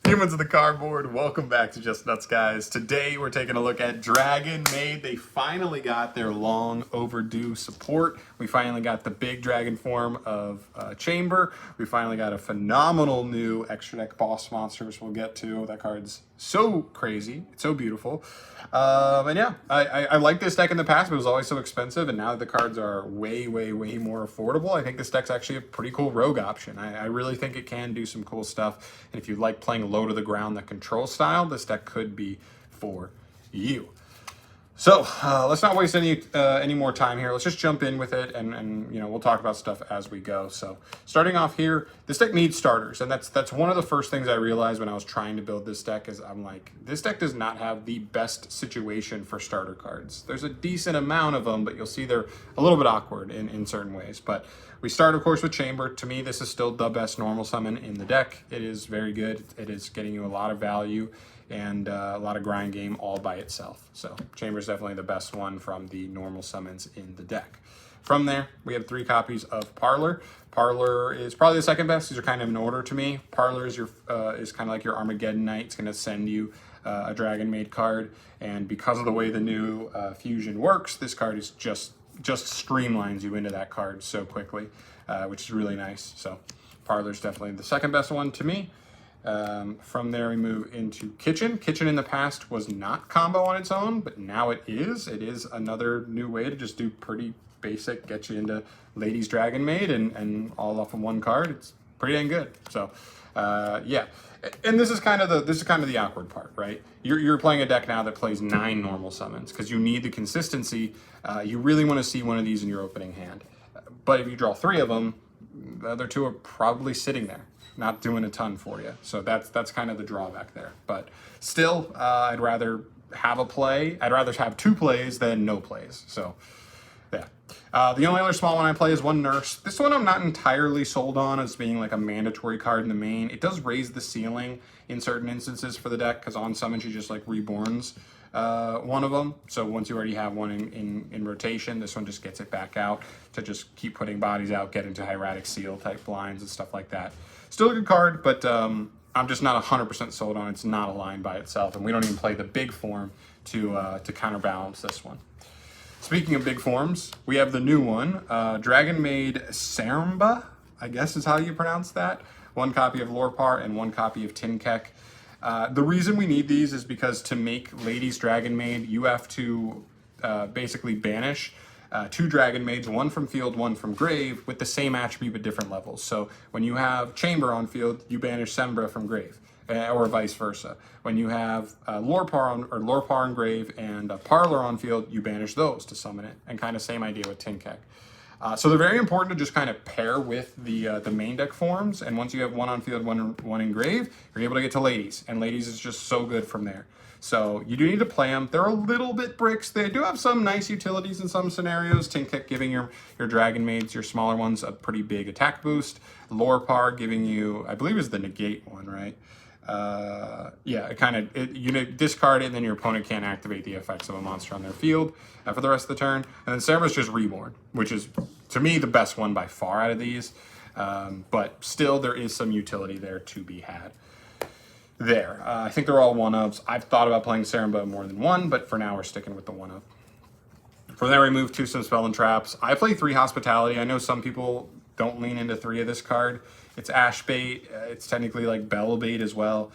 Humans of the cardboard, welcome back to Just Nuts, guys. Today we're taking a look at Dragonmaid. They finally got their long overdue support. We finally got the big dragon form of Chamber. We finally got a phenomenal new extra deck boss monster, which we'll get to. That card's so crazy. It's so beautiful. And yeah, I liked this deck in the past, but it was always so expensive. And now that the cards are way more affordable, I think this deck's actually a pretty cool rogue option. I really think it can do some cool stuff. And if you like playing low to the ground, that control style, this deck could be for you. So let's not waste any more time here. Let's just jump in with it, and you know, we'll talk about stuff as we go. So starting off here, this deck needs starters, and that's one of the first things I realized when I was trying to build this deck. Is I'm like, this deck does not have the best situation for starter cards. There's a decent amount of them, but you'll see they're a little bit awkward in certain ways. But we start, of course, with Chamber. To me, this is still the best normal summon in the deck. It is very good. It is getting you a lot of value and a lot of grind game all by itself. So Chamber is definitely the best one from the normal summons in the deck. From there, we have 3 copies of Parlor. Parlor is probably the second best. These are kind of in order to me. Parlor is your is kind of like your Armageddon Knight. It's going to send you a Dragonmaid card, and because of the way the new fusion works, this card is just streamlines you into that card so quickly, which is really nice. So Parlor is definitely the second best one to me. From there, we move into Kitchen. Kitchen in the past was not combo on its own, but now it is. It is another new way to just do pretty basic, get you into Ladies Dragonmaid and all off of one card. It's pretty dang good. So, yeah. And this is kind of the awkward part, right? You're playing a deck now that plays 9 normal summons because you need the consistency. You really want to see one of these in your opening hand. But if you draw 3 of them, the other 2 are probably sitting there, not doing a ton for you. So that's kind of the drawback there. But still, I'd rather have a play. I'd rather have 2 plays than no plays. So yeah. The only other small one I play is one Nurse. This one I'm not entirely sold on as being like a mandatory card in the main. It does raise the ceiling in certain instances for the deck because on summon she just like reborns one of them. So once you already have one in rotation, this one just gets it back out to just keep putting bodies out, get into hieratic seal type blinds and stuff like that. Still a good card, but I'm just not 100% sold on it. It's not a line by itself, and we don't even play the big form to counterbalance this one. Speaking of big forms, we have the new one, Dragonmaid Sermba, I guess is how you pronounce that. 1 copy of Lorpar and 1 copy of Tinkek. The reason we need these is because to make Ladies Dragonmaid, you have to basically banish 2 Dragonmaids, 1 from field, 1 from grave, with the same attribute but different levels. So when you have Chamber on field, you banish Sembra from grave, or vice versa. When you have Lorpar on grave and Parlor on field, you banish those to summon it, and kind of same idea with Tinkek. So they're very important to just kind of pair with the main deck forms, and once you have 1 on field, 1 in grave, you're able to get to Ladies, and Ladies is just so good from there. So you do need to play them. They're a little bit bricks. They do have some nice utilities in some scenarios. Tinkek giving your Dragonmaids, your smaller ones, a pretty big attack boost. Lorpar giving you, I believe is the negate one, right? Yeah, you discard it, and then your opponent can't activate the effects of a monster on their field for the rest of the turn. And then Cerberus just Reborn, which is, to me, the best one by far out of these. But still, there is some utility there to be had. There. I think they're all 1-ofs. I've thought about playing Seremba more than 1, but for now we're sticking with the 1-of. From there we move to some Spell and Traps. I play 3 Hospitality. I know some people don't lean into 3 of this card. It's Ash Bait. It's technically like Bell Bait as well.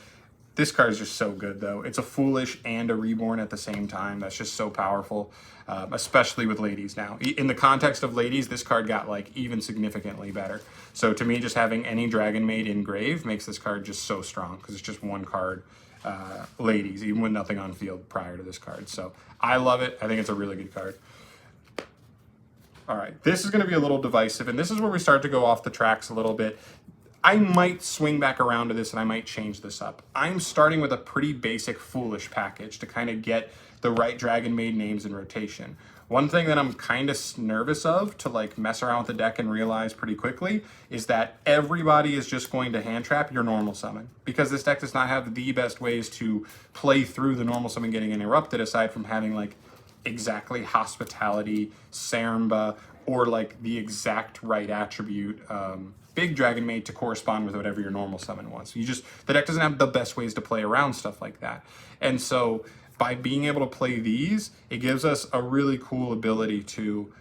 This card is just so good, though. It's a Foolish and a Reborn at the same time. That's just so powerful, especially with Ladies now. In the context of Ladies, this card got like even significantly better. So to me, just having any Dragonmaid in grave makes this card just so strong because it's just 1 card Ladies, even with nothing on field prior to this card. So I love it. I think it's a really good card. All right, this is going to be a little divisive, and this is where we start to go off the tracks a little bit. I might swing back around to this and I might change this up. I'm starting with a pretty basic Foolish package to kind of get the right Dragonmaid names in rotation. One thing that I'm kind of nervous of to like mess around with the deck and realize pretty quickly is that everybody is just going to hand trap your normal summon, because this deck does not have the best ways to play through the normal summon getting interrupted aside from having like exactly Hospitality, Seremba, or like the exact right attribute big Dragonmaid to correspond with whatever your normal summon was. The deck doesn't have the best ways to play around stuff like that. And so by being able to play these, it gives us a really cool ability to,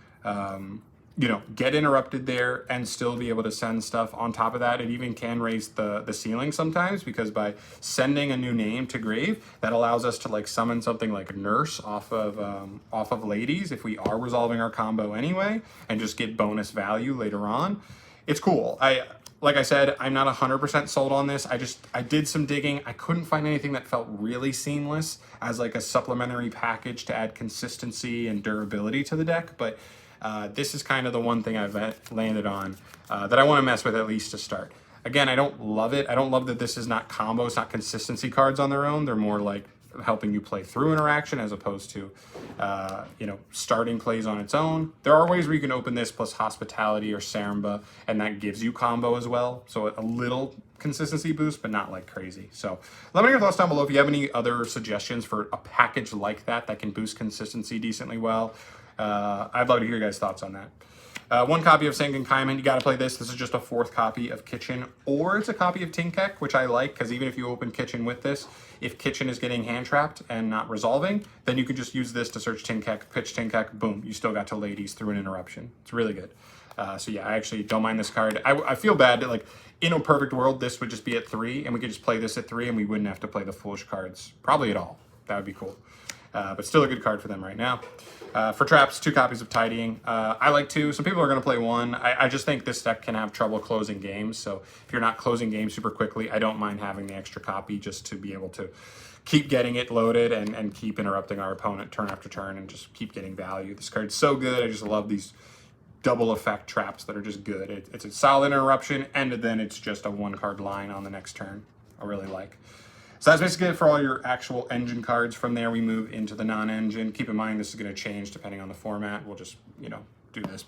get interrupted there and still be able to send stuff. On top of that, it even can raise the ceiling sometimes, because by sending a new name to grave, that allows us to like summon something like Nurse off of Ladies if we are resolving our combo anyway, and just get bonus value later on. It's cool. Like I said, I'm not 100% sold on this. I did some digging. I couldn't find anything that felt really seamless as like a supplementary package to add consistency and durability to the deck, but this is kind of the one thing I've landed on that I want to mess with at least to start. Again, I don't love it. I don't love that this is not combo. It's not consistency cards on their own. They're more like helping you play through interaction as opposed to, starting plays on its own. There are ways where you can open this plus Hospitality or Saramba, and that gives you combo as well. So a little consistency boost, but not like crazy. So let me know your thoughts down below if you have any other suggestions for a package like that that can boost consistency decently well. I'd love to hear your guys' thoughts on that. One copy of Sengen Kaiman, you got to play this. This is just a 4th copy of Kitchen, or it's a copy of Tinkek, which I like, because even if you open Kitchen with this, if Kitchen is getting hand trapped and not resolving, then you can just use this to search Tinkek, pitch Tinkek, boom, you still got to Ladies through an interruption. It's really good. So yeah, I actually don't mind this card. I feel bad that, like, in a perfect world, this would just be at 3, and we could just play this at 3, and we wouldn't have to play the Foolish cards probably at all. That would be cool. But still a good card for them right now. For traps, 2 copies of Tidying. I like 2. Some people are going to play 1. I just think this deck can have trouble closing games. So if you're not closing games super quickly, I don't mind having the extra copy just to be able to keep getting it loaded and keep interrupting our opponent turn after turn and just keep getting value. This card's so good. I just love these double effect traps that are just good. It's a solid interruption, and then it's just a 1-card line on the next turn. I really like. So that's basically it for all your actual engine cards. From there, we move into the non-engine. Keep in mind, this is going to change depending on the format. We'll just, do this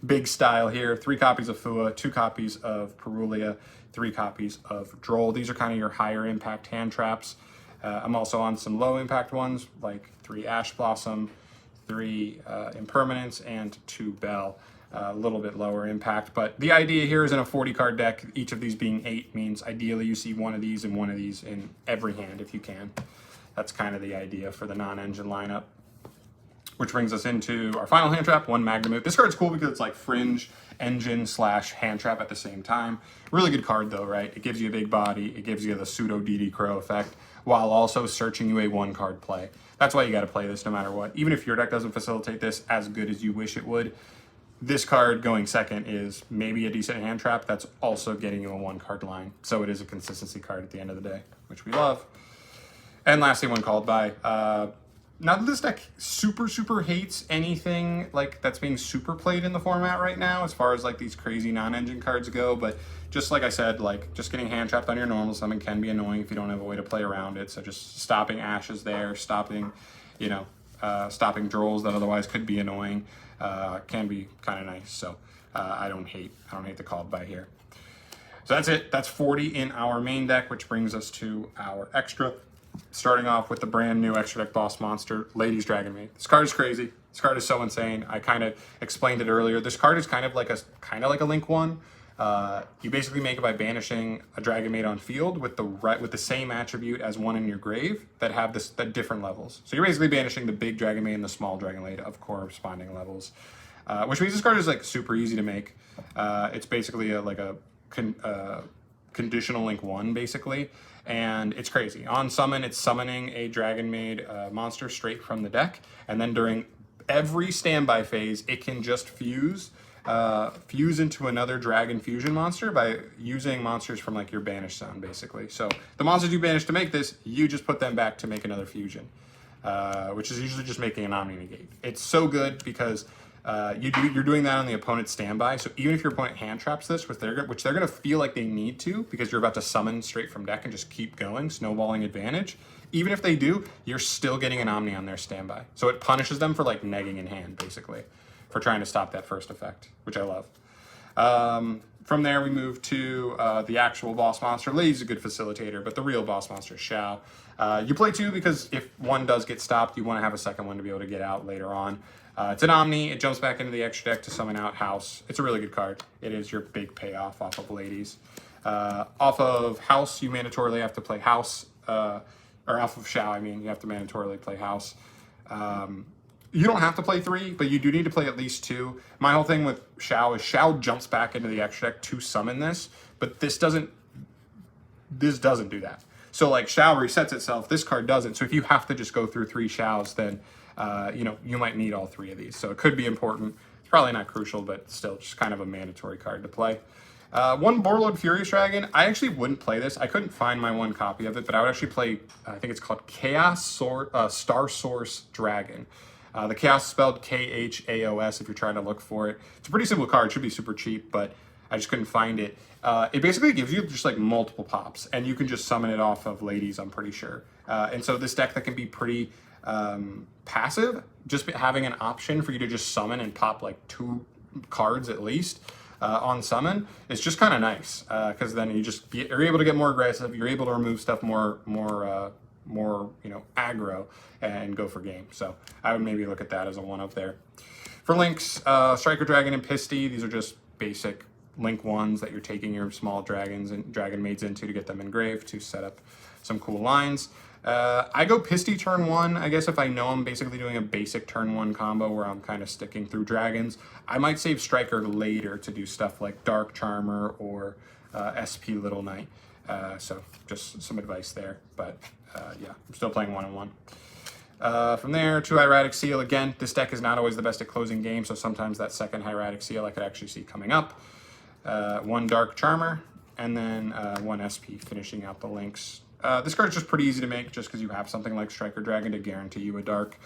big style here. 3 copies of Fua, 2 copies of Perulia, 3 copies of Droll. These are kind of your higher impact hand traps. I'm also on some low impact ones, like 3 Ash Blossom, 3 Impermanence, and 2 Bell. A little bit lower impact, but the idea here is in a 40-card deck, each of these being 8 means ideally you see one of these and one of these in every hand if you can. That's kind of the idea for the non-engine lineup. Which brings us into our final hand trap, 1 Magnamut. This card's cool because it's like fringe, engine / hand trap at the same time. Really good card though, right? It gives you a big body, it gives you the pseudo DD Crow effect, while also searching you a 1-card play. That's why you got to play this no matter what. Even if your deck doesn't facilitate this as good as you wish it would, this card going second is maybe a decent hand trap that's also getting you a 1-card line. So it is a consistency card at the end of the day, which we love. And lastly, 1 Called By. Not that this deck super hates anything like that's being super played in the format right now, as far as like these crazy non-engine cards go, but just like I said, like just getting hand trapped on your normal summon can be annoying if you don't have a way to play around it. So just stopping Ashes there, stopping, stopping Drolls that otherwise could be annoying. Can be kind of nice. So I don't hate the Called By here. So that's it. That's 40 in our main deck, which brings us to our extra. Starting off with the brand new extra deck boss monster, Ladies Dragonmaid. This card is crazy. This card is so insane. I kind of explained it earlier. This card is kind of like a Link 1. You basically make it by banishing a Dragonmaid on field with the same attribute as one in your grave that have the different levels. So you're basically banishing the big Dragonmaid and the small Dragonmaid of corresponding levels, which means this card is like super easy to make. It's basically a conditional Link 1 basically, and it's crazy. On summon, it's summoning a Dragonmaid monster straight from the deck, and then during every standby phase, it can just fuse into another dragon fusion monster by using monsters from like your banished zone basically. So the monsters you banish to make this, you just put them back to make another fusion, which is usually just making an Omni Negate. It's so good because you're doing that on the opponent's standby. So even if your opponent hand traps this, which they're going to feel like they need to because you're about to summon straight from deck and just keep going, snowballing advantage. Even if they do, you're still getting an Omni on their standby. So it punishes them for like negging in hand basically, for trying to stop that first effect, which I love. From there, we move to the actual boss monster. Lady's a good facilitator, but the real boss monster is Shao. You play 2 because if one does get stopped, you want to have a second one to be able to get out later on. It's an Omni. It jumps back into the extra deck to summon out House. It's a really good card. It is your big payoff off of Ladies. Off of House, you mandatorily have to play House. Or off of Shao, I mean, you have to mandatorily play House. You don't have to play 3, but you do need to play at least 2. My whole thing with Shao is Shao jumps back into the extra deck to summon this, but this doesn't do that. So like Shao resets itself, this card doesn't. So if you have to just go through 3 Shaos, then you know, you might need all 3 of these. So it could be important. It's probably not crucial, but still just kind of a mandatory card to play. One Borderlord Furious Dragon. I actually wouldn't play this. I couldn't find my one copy of it, but I would actually play, I think it's called Star Source Dragon. The Chaos is spelled K-H-A-O-S if you're trying to look for it. It's a pretty simple card. It should be super cheap, but I just couldn't find it. It basically gives you just like multiple pops, and you can just summon it off of Ladies, I'm pretty sure. And so this deck that can be pretty passive, just having an option for you to just summon and pop like 2 cards at least on summon is just kind of nice, because then you're able to get more aggressive. You're able to remove stuff more you know, aggro and go for game. So I would maybe look at that as a one up there. For links, Striker Dragon and Pisty, these are just basic link ones that you're taking your small dragons and Dragonmaids into to get them engraved to set up some cool lines. I go Pisty turn 1. I guess if I know I'm basically doing a basic turn 1 combo where I'm kind of sticking through dragons, I might save Striker later to do stuff like Dark Charmer or SP Little Knight. So just some advice there, but yeah, I'm still playing 1-on-1. From there, 2 Hieratic Seal. Again, this deck is not always the best at closing games, so sometimes that second Hieratic Seal I could actually see coming up. 1 Dark Charmer, and then 1 SP finishing out the links. This card is just pretty easy to make just because you have something like Striker Dragon to guarantee you a Dark.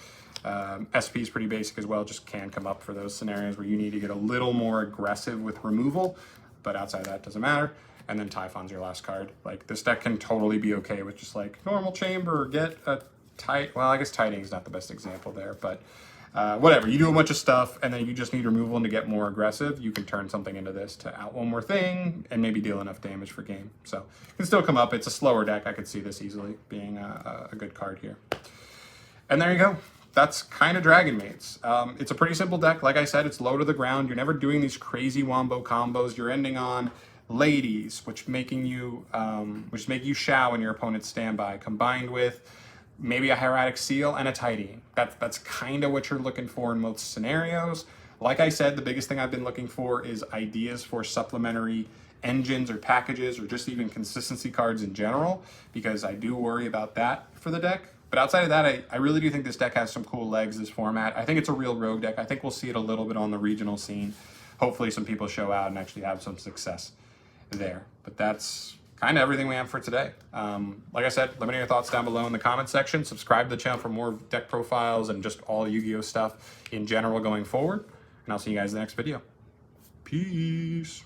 SP is pretty basic as well, just can come up for those scenarios where you need to get a little more aggressive with removal, but outside of that, doesn't matter. And then Typhon's your last card. Like, this deck can totally be okay with just like normal chamber or get a tight, well, I guess Tiding is not the best example there, but whatever. You do a bunch of stuff and then you just need removal and to get more aggressive. You can turn something into this to out one more thing and maybe deal enough damage for game. So it can still come up. It's a slower deck. I could see this easily being a good card here. And there you go. That's kind of Dragonmaids. It's a pretty simple deck. Like I said, it's low to the ground. You're never doing these crazy wombo combos. You're ending on Ladies, which make you Shao in your opponent's standby, combined with maybe a Hieratic Seal and a Tiding. That's kind of what you're looking for in most scenarios. Like I said, the biggest thing I've been looking for is ideas for supplementary engines or packages or just even consistency cards in general, because I do worry about that for the deck. But outside of that, I really do think this deck has some cool legs, this format. I think it's a real rogue deck. I think we'll see it a little bit on the regional scene. Hopefully some people show out and actually have some success there. But that's kind of everything we have for today. Like I said, let me know your thoughts down below in the comment section. Subscribe to the channel for more deck profiles and just all Yu-Gi-Oh stuff in general going forward. And I'll see you guys in the next video. Peace.